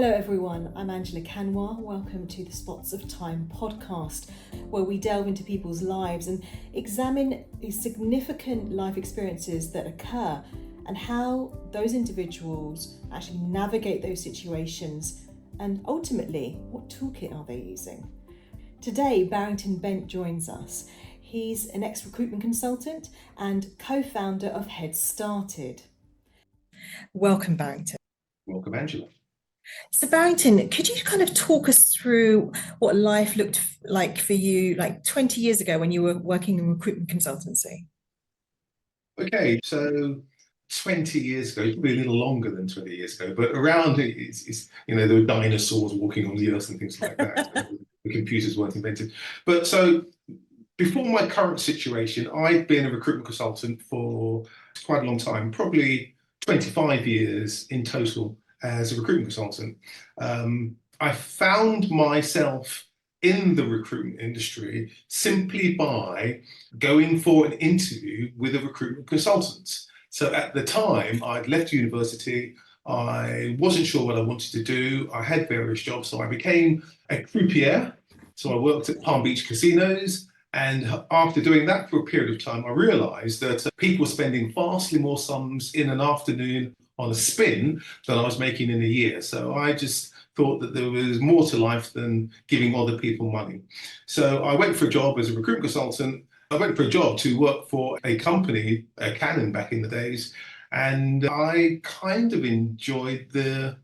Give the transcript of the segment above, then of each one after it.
Hello everyone, I'm Angela Canwa. Welcome to the Spots of Time podcast, where we delve into people's lives and examine the significant life experiences that occur and how those individuals actually navigate those situations, and ultimately, what toolkit are they using? Today, Barrington Bent joins us. He's an ex-recruitment consultant and co-founder of HeadStarted. Welcome, Barrington. Welcome, Angela. So Barrington, could you kind of talk us through what life looked like for you like 20 years ago when you were working in recruitment consultancy? Okay, so 20 years ago, probably a little longer than 20 years ago, but around it's there were dinosaurs walking on the earth and things like that. The computers weren't invented. But so before my current situation, I'd been a recruitment consultant for quite a long time, probably 25 years in total as a recruitment consultant. I found myself in the recruitment industry simply by going for an interview with a recruitment consultant. So at the time, I'd left university, I wasn't sure what I wanted to do, I had various jobs, so I became a croupier. So I worked at Palm Beach casinos, and after doing that for a period of time, I realised that people were spending vastly more sums in an afternoon on a spin than I was making in a year. So I just thought that there was more to life than giving other people money. So I went for a job as a recruitment consultant. I went for a job to work for a company, Canon back in the days, and I kind of enjoyed the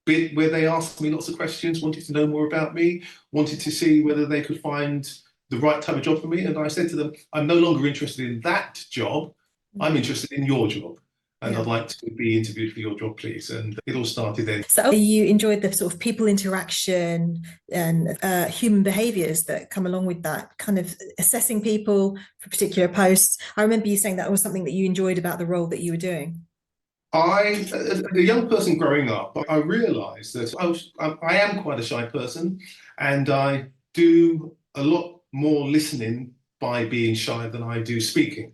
bit where they asked me lots of questions, wanted to know more about me, wanted to see whether they could find the right type of job for me. And I said to them, I'm no longer interested in that job, I'm interested in your job. And I'd like to be interviewed for your job, please. And it all started then. So you enjoyed the sort of people interaction and human behaviours that come along with that, kind of assessing people for particular posts. I remember you saying that was something that you enjoyed about the role that you were doing. As a young person growing up, I realised that I am quite a shy person, and I do a lot more listening by being shy than I do speaking.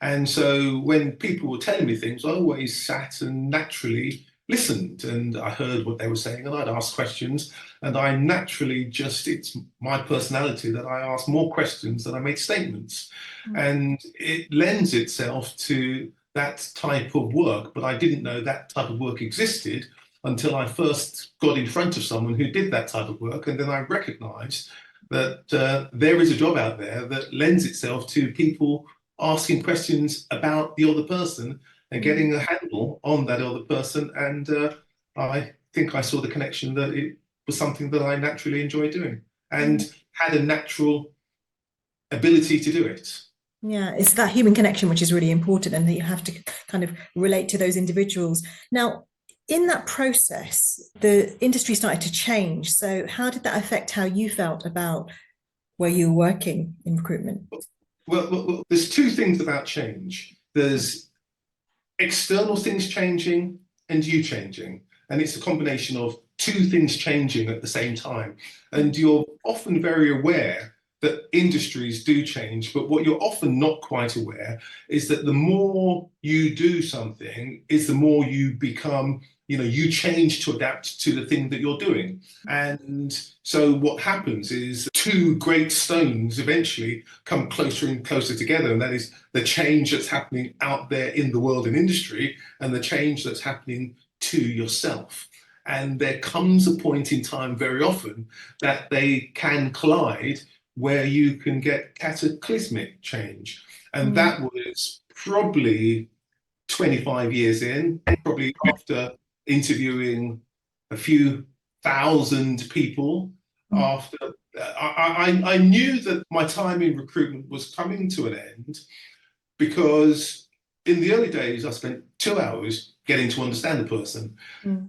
And so when people were telling me things, I always sat and naturally listened, and I heard what they were saying, and I'd ask questions, and I naturally it's my personality that I ask more questions than I make statements. And it lends itself to that type of work, but I didn't know that type of work existed until I first got in front of someone who did that type of work, and then I recognized that there is a job out there that lends itself to people asking questions about the other person and getting a handle on that other person. And I think I saw the connection that it was something that I naturally enjoy doing and had a natural ability to do it. Yeah, it's that human connection which is really important, and that you have to kind of relate to those individuals. Now, in that process, the industry started to change. So how did that affect how you felt about where you were working in recruitment? Well, there's two things about change. There's external things changing and you changing. And it's a combination of two things changing at the same time. And you're often very aware that industries do change, but what you're often not quite aware is that the more you do something is the more you become, you change to adapt to the thing that you're doing. And so what happens is two great stones eventually come closer and closer together, and that is the change that's happening out there in the world and industry and the change that's happening to yourself. And there comes a point in time very often that they can collide, where you can get cataclysmic change. And that was probably 25 years in, probably after interviewing a few thousand people. After I knew that my time in recruitment was coming to an end, because in the early days, I spent 2 hours getting to understand the person.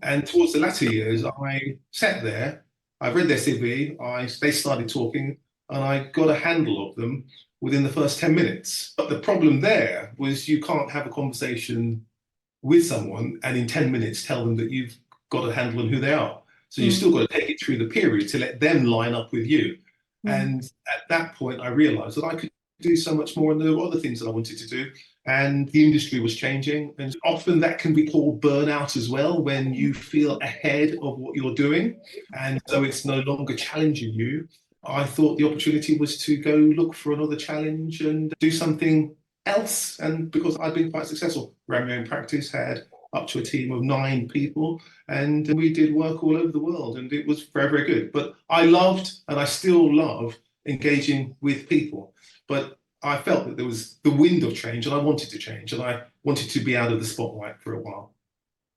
And towards the latter years, I sat there, I read their CV, they started talking, and I got a handle of them within the first 10 minutes. But the problem there was you can't have a conversation with someone and in 10 minutes tell them that you've got a handle on who they are. So you've still got to take it through the period to let them line up with you. And at that point, I realized that I could do so much more, and there were other things that I wanted to do. And the industry was changing, and often that can be called burnout as well, when you feel ahead of what you're doing, and so it's no longer challenging you. I thought the opportunity was to go look for another challenge and do something else. And because I'd been quite successful, ran my own practice, had up to a team of 9 people, and we did work all over the world, and it was very, very good. But I loved, and I still love, engaging with people. But I felt that there was the wind of change, and I wanted to change, and I wanted to be out of the spotlight for a while.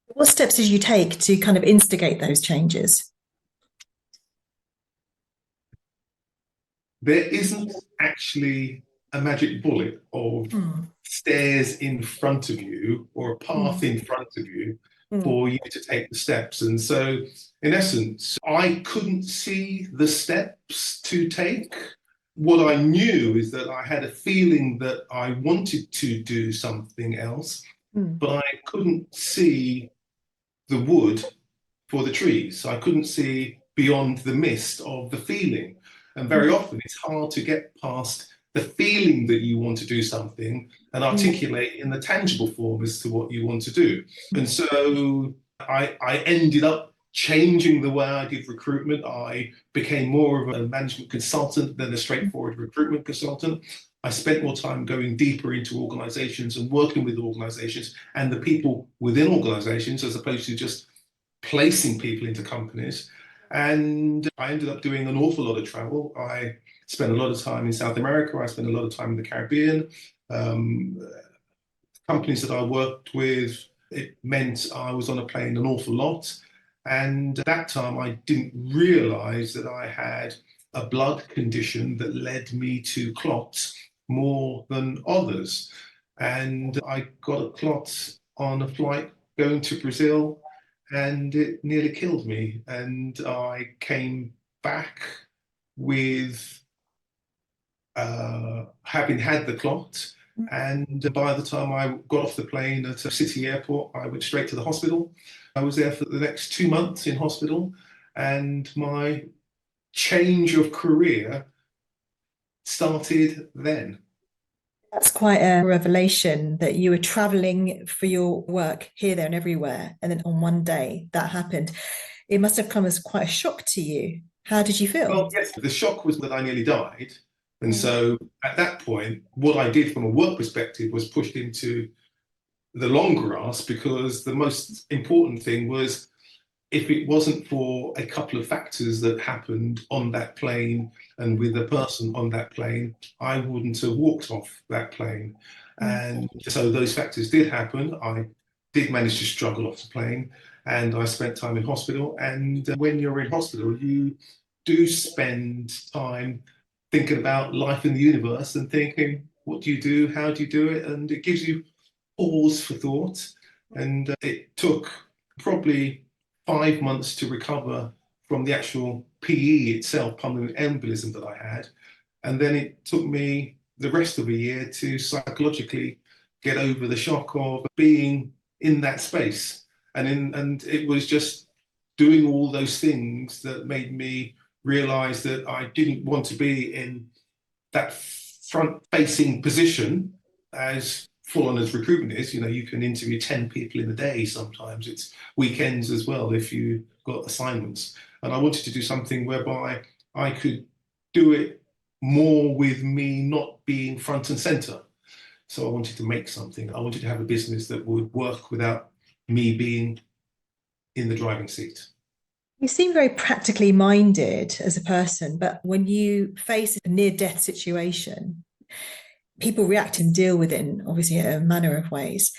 What steps did you take to kind of instigate those changes? There isn't actually a magic bullet of stairs in front of you or a path in front of you for you to take the steps. And so, in essence, I couldn't see the steps to take. What I knew is that I had a feeling that I wanted to do something else, but I couldn't see the wood for the trees. I couldn't see beyond the mist of the feeling. And very often it's hard to get past the feeling that you want to do something and articulate in the tangible form as to what you want to do. And so I ended up changing the way I did recruitment. I became more of a management consultant than a straightforward recruitment consultant. I spent more time going deeper into organizations and working with organizations and the people within organizations, as opposed to just placing people into companies. And I ended up doing an awful lot of travel. I spent a lot of time in South America. I spent a lot of time in the Caribbean. Companies that I worked with, it meant I was on a plane an awful lot. And at that time, I didn't realize that I had a blood condition that led me to clots more than others. And I got a clot on a flight going to Brazil, and it nearly killed me. And I came back with having had the clot. And by the time I got off the plane at a city airport, I went straight to the hospital. I was there for the next 2 months in hospital, and my change of career started then. That's quite a revelation that you were traveling for your work here, there, and everywhere. And then on one day that happened. It must have come as quite a shock to you. How did you feel? Well, yes, the shock was that I nearly died. And so at that point, what I did from a work perspective was pushed into the long grass, because the most important thing was, if it wasn't for a couple of factors that happened on that plane and with a person on that plane, I wouldn't have walked off that plane. And so those factors did happen. I did manage to struggle off the plane, and I spent time in hospital. And when you're in hospital, you do spend time thinking about life in the universe and thinking, what do you do? How do you do it? And it gives you pause for thought. And it took probably 5 months to recover from the actual PE itself, pulmonary embolism, that I had. And then it took me the rest of a year to psychologically get over the shock of being in that space. And it was just doing all those things that made me realize that I didn't want to be in that front-facing position, as full on as recruitment is. You know, you can interview 10 people in a day. Sometimes it's weekends as well if you got assignments. And I wanted to do something whereby I could do it more with me not being front and center. So I wanted to make something. I wanted to have a business that would work without me being in the driving seat. You seem very practically minded as a person, but when you face a near-death situation, people react and deal with it in obviously a manner of ways.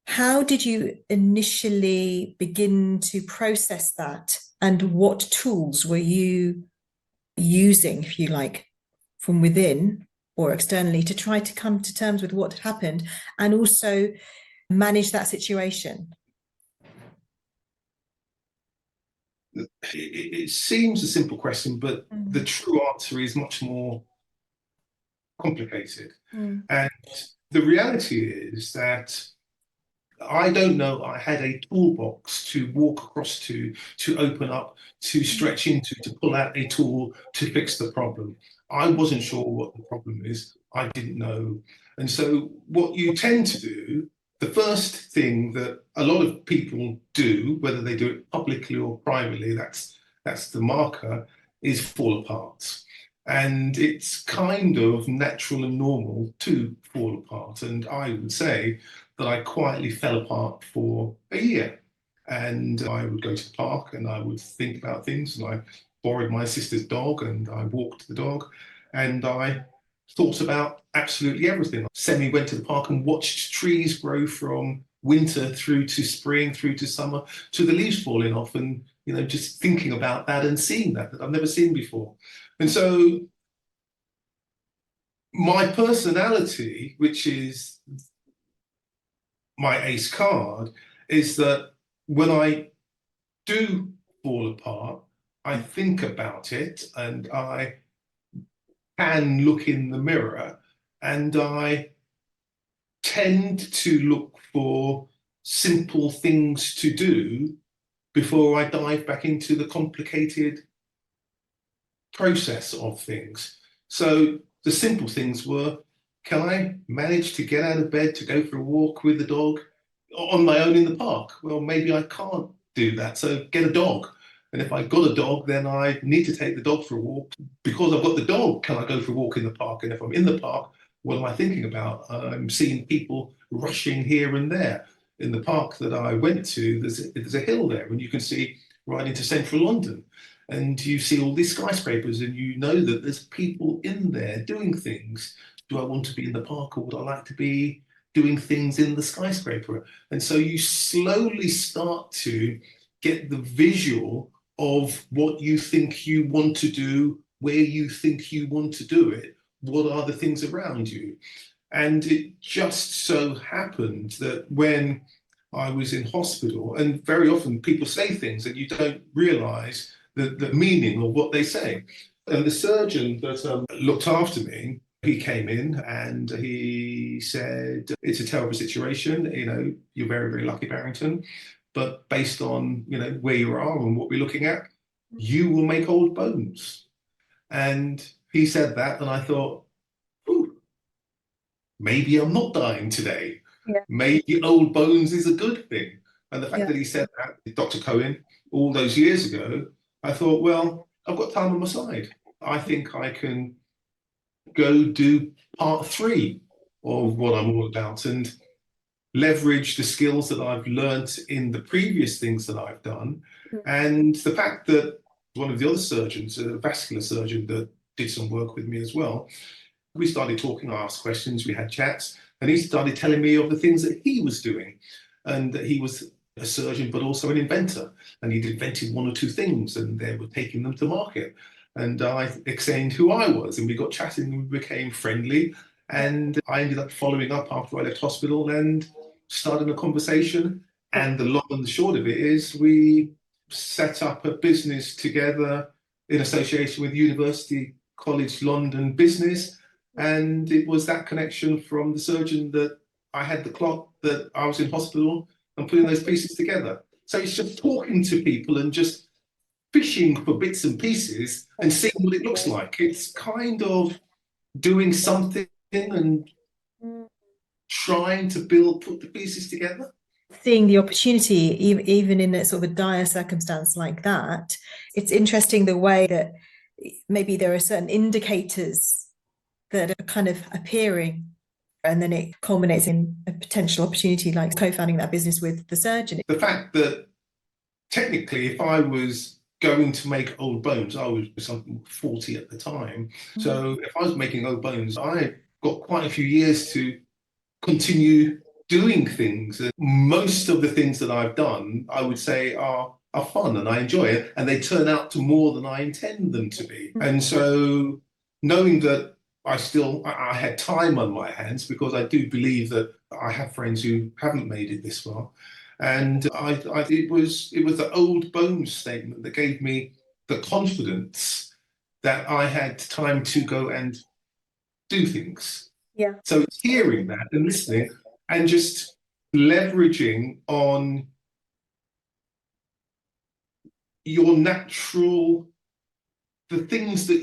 How did you initially begin to process that, and what tools were you using, if you like, from within or externally to try to come to terms with what happened and also manage that situation? It seems a simple question, but the true answer is much more complicated. And the reality is that I don't know I had a toolbox to walk across to open up, to stretch into, to pull out a tool to fix the problem. I wasn't sure what the problem is. I didn't know. And so what you tend to do, the first thing that a lot of people do, whether they do it publicly or privately, that's the marker, is fall apart. And it's kind of natural and normal to fall apart. And I would say that I quietly fell apart for a year. And I would go to the park and I would think about things. And I borrowed my sister's dog and I walked the dog and I thought about absolutely everything. Semi went to the park and watched trees grow from winter through to spring, through to summer, to the leaves falling off, and just thinking about that and seeing that I've never seen before. And so my personality, which is my ace card, is that when I do fall apart, I think about it and I can look in the mirror and I tend to look for simple things to do before I dive back into the complicated process of things. So the simple things were, can I manage to get out of bed to go for a walk with the dog on my own in the park? Well, maybe I can't do that, so get a dog. And if I've got a dog, then I need to take the dog for a walk. Because I've got the dog, can I go for a walk in the park? And if I'm in the park, what am I thinking about? I'm seeing people rushing here and there. In the park that I went to, there's a hill there, and you can see right into central London. And you see all these skyscrapers, and you know that there's people in there doing things. Do I want to be in the park, or would I like to be doing things in the skyscraper? And so you slowly start to get the visual of what you think you want to do, where you think you want to do it, what are the things around you. And it just so happened that when I was in hospital, and very often people say things and you don't realize the meaning of what they say. And the surgeon that looked after me, he came in and he said, it's a terrible situation, you're very, very lucky, Barrington, but based on, where you are and what we're looking at, you will make old bones. And he said that, and I thought, maybe I'm not dying today. Yeah. Maybe old bones is a good thing. And the fact that he said that, Dr. Cohen, all those years ago, I thought, well, I've got time on my side. I think I can go do part 3 of what I'm all about and leverage the skills that I've learned in the previous things that I've done. And the fact that one of the other surgeons, a vascular surgeon that did some work with me as well, we started talking, I asked questions, we had chats, and he started telling me of the things that he was doing. And that he was a surgeon, but also an inventor. And he'd invented 1 or 2 things, and they were taking them to market. And I explained who I was, and we got chatting, and we became friendly. And I ended up following up after I left hospital and starting a conversation. And the long and the short of it is we set up a business together in association with University College London Business. And it was that connection from the surgeon that I had the clock that I was in hospital and putting those pieces together. So it's just talking to people and just fishing for bits and pieces and seeing what it looks like. It's kind of doing something and trying to put the pieces together. Seeing the opportunity, even in a sort of a dire circumstance like that, it's interesting the way that maybe there are certain indicators that are kind of appearing, and then it culminates in a potential opportunity like co-founding that business with the surgeon. The fact that technically, if I was going to make old bones, I was something 40 at the time. So if I was making old bones, I got quite a few years to continue doing things. And most of the things that I've done, I would say are fun and I enjoy it, and they turn out to more than I intend them to be. And so knowing that I had time on my hands, because I do believe that I have friends who haven't made it this far. And it was the old bones statement that gave me the confidence that I had time to go and do things. Yeah. So it's hearing that and listening and just leveraging on your natural, the things that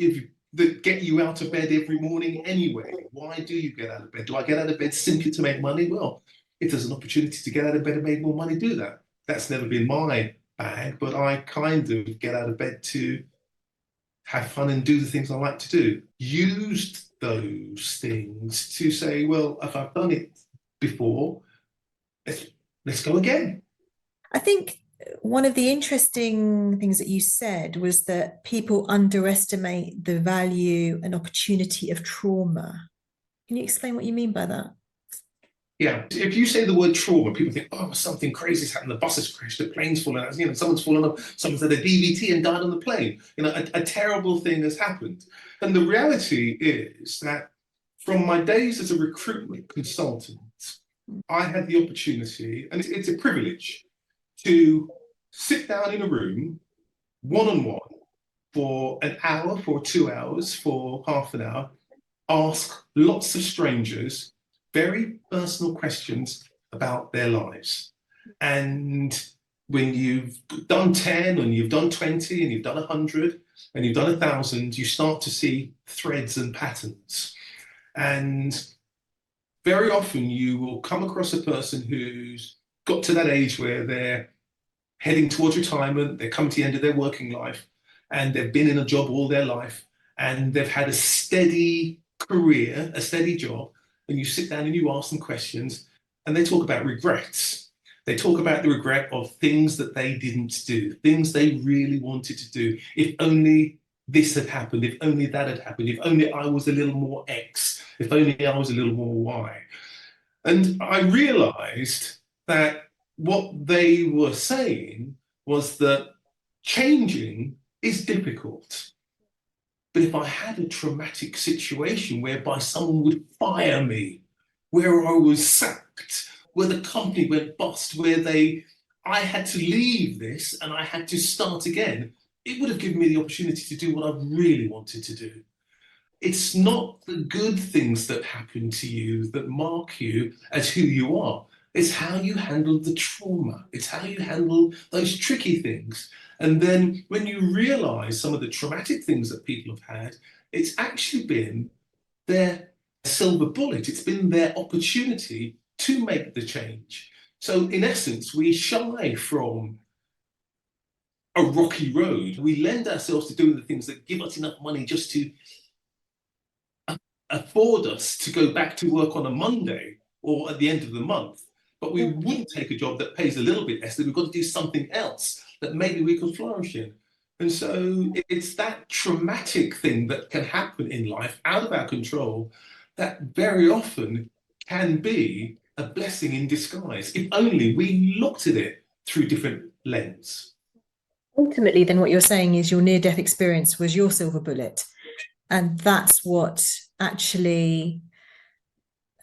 that get you out of bed every morning anyway. Why do you get out of bed? Do I get out of bed simply to make money? Well, if there's an opportunity to get out of bed and make more money, do that. That's never been my bag, but I kind of get out of bed to have fun and do the things I like to do. Used those things to say, well, if I've done it before, let's go again. I think one of the interesting things that you said was that people underestimate the value and opportunity of trauma. Can you explain what you mean by that? Yeah, if you say the word trauma, people think, oh, something crazy's happened. The bus has crashed, the plane's fallen out. Someone's fallen off, someone's had a DVT and died on the plane. A terrible thing has happened. And the reality is that from my days as a recruitment consultant, I had the opportunity, and it's a privilege, to sit down in a room, one-on-one, for an hour, for 2 hours, for half an hour, ask lots of strangers very personal questions about their lives. And when you've done 10 and you've done 20 and you've done 100 and you've done 1,000, you start to see threads and patterns. And very often you will come across a person who's got to that age where they're heading towards retirement, they're coming to the end of their working life, and they've been in a job all their life, and they've had a steady career, a steady job, and you sit down and you ask them questions, and they talk about regrets. They talk about the regret of things that they didn't do, things they really wanted to do. If only this had happened, if only that had happened, if only I was a little more X, if only I was a little more Y. And I realized that what they were saying was that changing is difficult. But if I had a traumatic situation whereby someone would fire me, where I was sacked, where the company went bust, I had to leave this and I had to start again, it would have given me the opportunity to do what I really wanted to do. It's not the good things that happen to you that mark you as who you are. It's how you handle the trauma. It's how you handle those tricky things. And then when you realize some of the traumatic things that people have had, it's actually been their silver bullet. It's been their opportunity to make the change. So in essence, we shy from a rocky road. We lend ourselves to doing the things that give us enough money just to afford us to go back to work on a Monday or at the end of the month. But we wouldn't take a job that pays a little bit less, that we've got to do something else that maybe we can flourish in. And so it's that traumatic thing that can happen in life out of our control that very often can be a blessing in disguise, if only we looked at it through different lens. Ultimately, then what you're saying is your near-death experience was your silver bullet. And that's what actually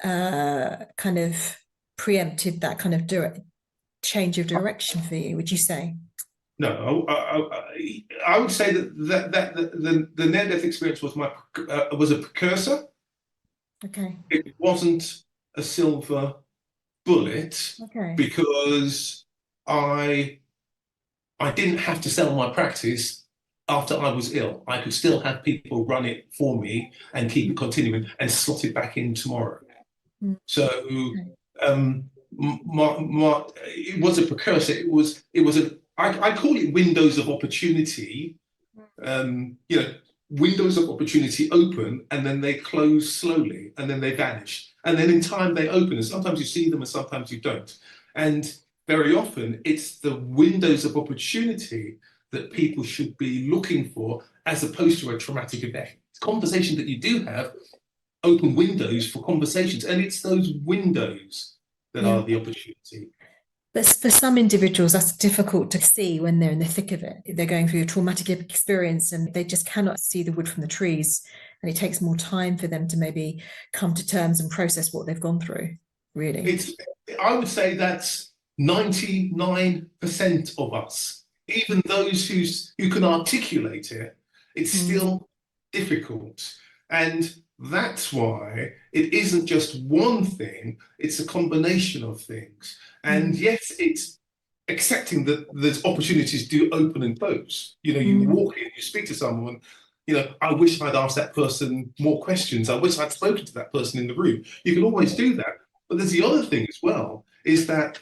kind of preempted that kind of change of direction for you, would you say? No, I would say that the near-death experience was was a precursor. Okay. It wasn't a silver bullet, okay, because I didn't have to sell my practice after I was ill. I could still have people run it for me and keep it continuing and slot it back in tomorrow. So it was a precursor. I call it windows of opportunity. Windows of opportunity open and then they close slowly and then they vanish. And then in time they open, and sometimes you see them and sometimes you don't. And very often it's the windows of opportunity that people should be looking for, as opposed to a traumatic event. Conversation that you do have open windows for conversations, and it's those windows that are the opportunity. But for some individuals, that's difficult to see when they're in the thick of it. They're going through a traumatic experience and they just cannot see the wood from the trees. And it takes more time for them to maybe come to terms and process what they've gone through, really. I would say that's 99% of us. Even those who can articulate it, it's still difficult. And that's why it isn't just one thing, it's a combination of things. And yes, it's accepting that there's opportunities do open and close. You walk in, you speak to someone, I wish I'd asked that person more questions. I wish I'd spoken to that person in the room. You can always do that. But there's the other thing as well, is that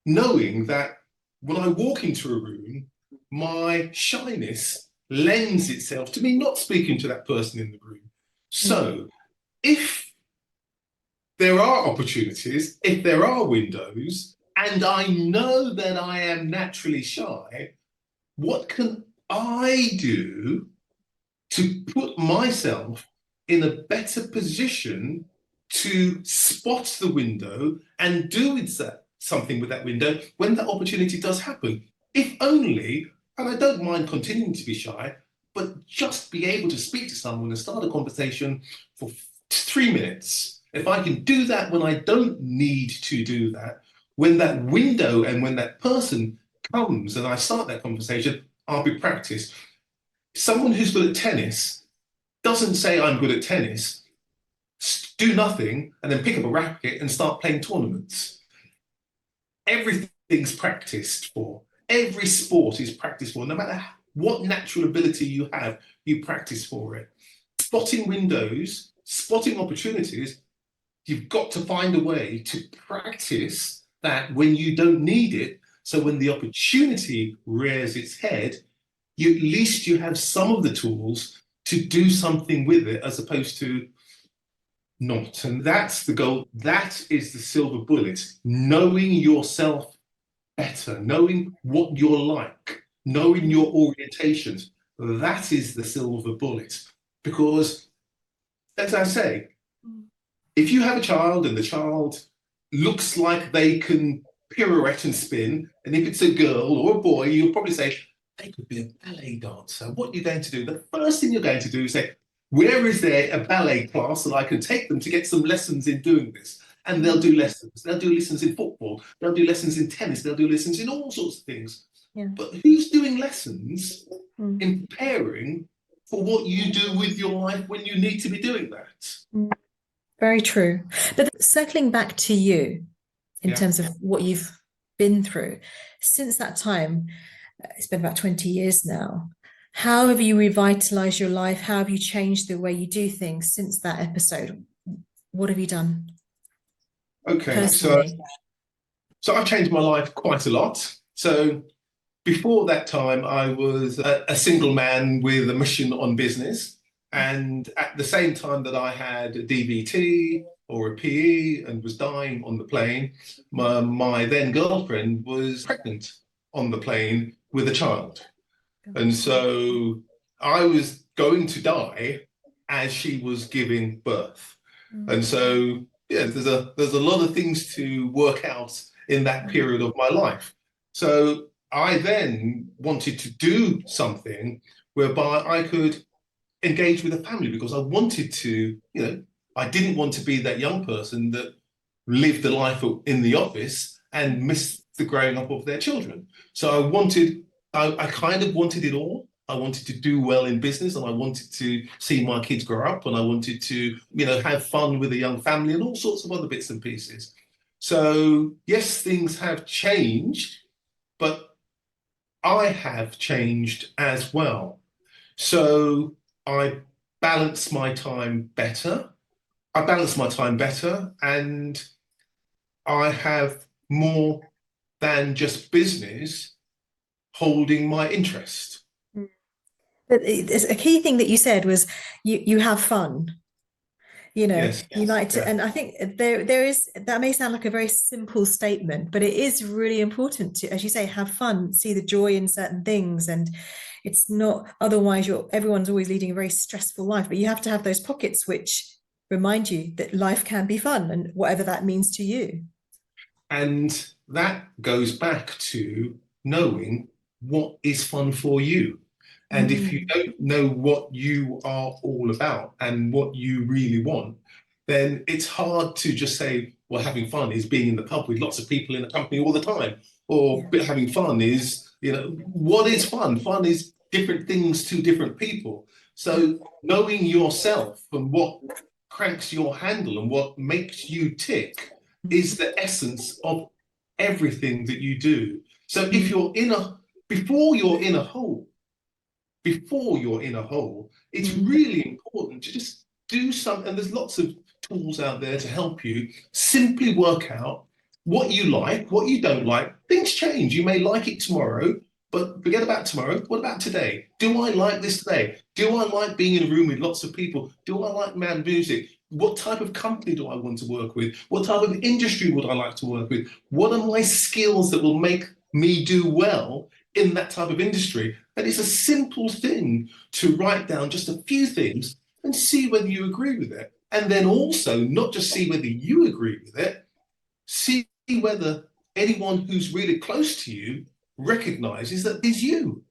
knowing that when I walk into a room, my shyness lends itself to me not speaking to that person in the room. So if there are opportunities, if there are windows, and I know that I am naturally shy, what can I do to put myself in a better position to spot the window and do something with that window when that opportunity does happen? If only, and I don't mind continuing to be shy, but just be able to speak to someone and start a conversation for 3 minutes. If I can do that when I don't need to do that, when that window and when that person comes and I start that conversation, I'll be practiced. Someone who's good at tennis doesn't say, I'm good at tennis, do nothing, and then pick up a racket and start playing tournaments. Everything's practiced for. Every sport is practiced for. No matter what natural ability you have, you practice for it. Spotting windows, spotting opportunities, you've got to find a way to practice that when you don't need it. So when the opportunity rears its head, at least you have some of the tools to do something with it as opposed to not. And that's the goal. That is the silver bullet. Knowing yourself better, knowing what you're like, knowing your orientations. That is the silver bullet. Because, as I say, if you have a child and the child looks like they can pirouette and spin, and if it's a girl or a boy, you'll probably say, they could be a ballet dancer. What are you going to do? The first thing you're going to do is say, where is there a ballet class that I can take them to get some lessons in doing this? And they'll do lessons. They'll do lessons in football. They'll do lessons in tennis. They'll do lessons in all sorts of things. Yeah. But who's doing lessons in preparing for what you do with your life when you need to be doing that? Very true. But circling back to you in terms of what you've been through, since that time, it's been about 20 years now. How have you revitalized your life? How have you changed the way you do things since that episode? What have you done? Okay, so I've changed my life quite a lot. So before that time, I was a single man with a mission on business. And at the same time that I had a DVT or a PE and was dying on the plane, my then girlfriend was pregnant on the plane with a child. And so I was going to die as she was giving birth. And so, there's a lot of things to work out in that period of my life. So I then wanted to do something whereby I could engage with a family, because I wanted to, I didn't want to be that young person that lived the life in the office and missed the growing up of their children. So I kind of wanted it all. I wanted to do well in business, and I wanted to see my kids grow up, and I wanted to, have fun with a young family and all sorts of other bits and pieces. So yes, things have changed, but I have changed as well. So I balance my time better. And I have more than just business holding my interest. But a key thing that you said was you have fun. Yes, you like to, and I think there is, that may sound like a very simple statement, but it is really important to, as you say, have fun, see the joy in certain things. And it's not, otherwise everyone's always leading a very stressful life, but you have to have those pockets which remind you that life can be fun, and whatever that means to you. And that goes back to knowing what is fun for you. And if you don't know what you are all about and what you really want, then it's hard to just say, well, having fun is being in the pub with lots of people in a company all the time. Or having fun is, what is fun? Fun is different things to different people. So knowing yourself and what cranks your handle and what makes you tick is the essence of everything that you do. So if you're before you're in a hole, before you're in a hole, it's really important to just do something. And there's lots of tools out there to help you simply work out what you like, what you don't like. Things change. You may like it tomorrow, but forget about tomorrow. What about today? Do I like this today? Do I like being in a room with lots of people? Do I like loud music? What type of company do I want to work with? What type of industry would I like to work with? What are my skills that will make me do well in that type of industry? And it's a simple thing to write down just a few things and see whether you agree with it. And then also not just see whether you agree with it, see whether anyone who's really close to you recognizes that it's you.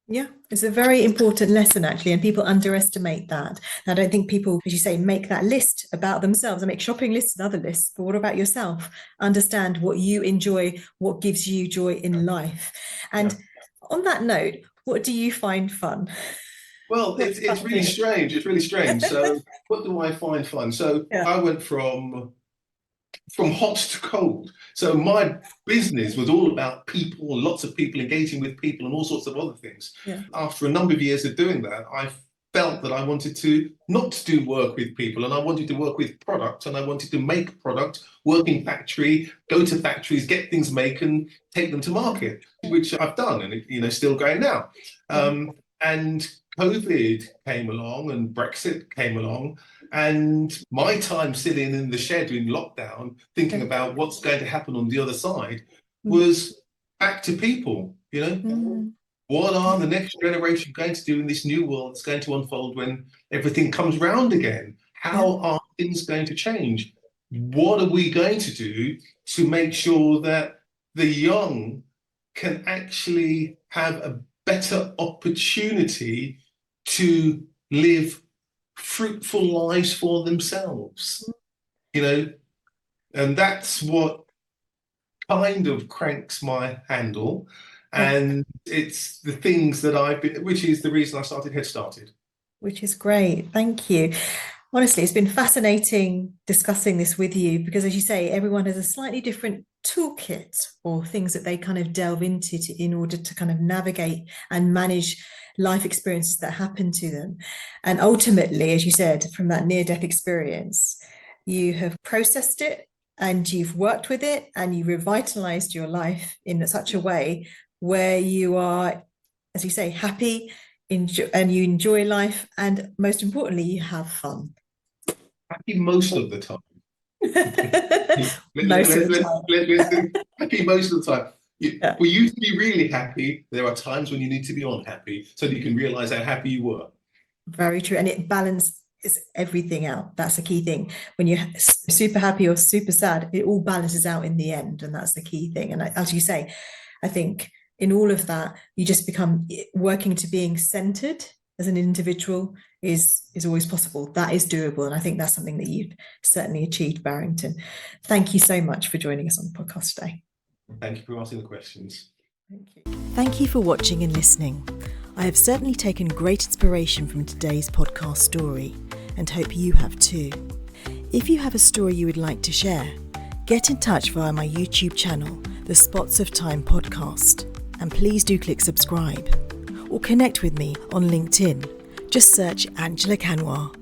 Yeah, it's a very important lesson, actually, and people underestimate that. And I don't think people, as you say, make that list about themselves. I make shopping lists and other lists, but what about yourself? Understand what you enjoy, what gives you joy in life. And on that note, what do you find fun? Well, it's really strange. It's really strange. So what do I find fun? So I went from hot to cold. So my business was all about people, lots of people, engaging with people and all sorts of other things. After a number of years of doing that, I felt that I wanted to not do work with people, and I wanted to work with product, and I wanted to make product, work in factory, go to factories, get things made and take them to market, which I've done, and still going now. And COVID came along and Brexit came along, and my time sitting in the shed in lockdown, thinking about what's going to happen on the other side, was back to people, What are the next generation going to do in this new world that's going to unfold when everything comes round again? How are things going to change? What are we going to do to make sure that the young can actually have a better opportunity to live fruitful lives for themselves, and that's what kind of cranks my handle. And it's the things that I've been, which is the reason I started HeadStarted. Which is great. Thank you. Honestly, it's been fascinating discussing this with you because, as you say, everyone has a slightly different toolkit or things that they kind of delve into in order to kind of navigate and manage life experiences that happen to them. And ultimately, as you said, from that near-death experience, you have processed it and you've worked with it and you revitalized your life in such a way where you are, as you say, happy, and you enjoy life, and most importantly, you have fun. Happy most of the time. Happy most of the time. For you to be really happy, there are times when you need to be unhappy so that you can realize how happy you were. Very true. And it balances everything out. That's the key thing. When you're super happy or super sad, it all balances out in the end. And that's the key thing. And as you say, I think in all of that, you just become working to being centered as an individual is always possible. That is doable. And I think that's something that you've certainly achieved, Barrington. Thank you so much for joining us on the podcast today. Thank you for asking the questions. Thank you. Thank you for watching and listening. I have certainly taken great inspiration from today's podcast story and hope you have too. If you have a story you would like to share, get in touch via my YouTube channel, the Spots of Time podcast, and please do click subscribe or connect with me on LinkedIn. Just search Angela Canwar.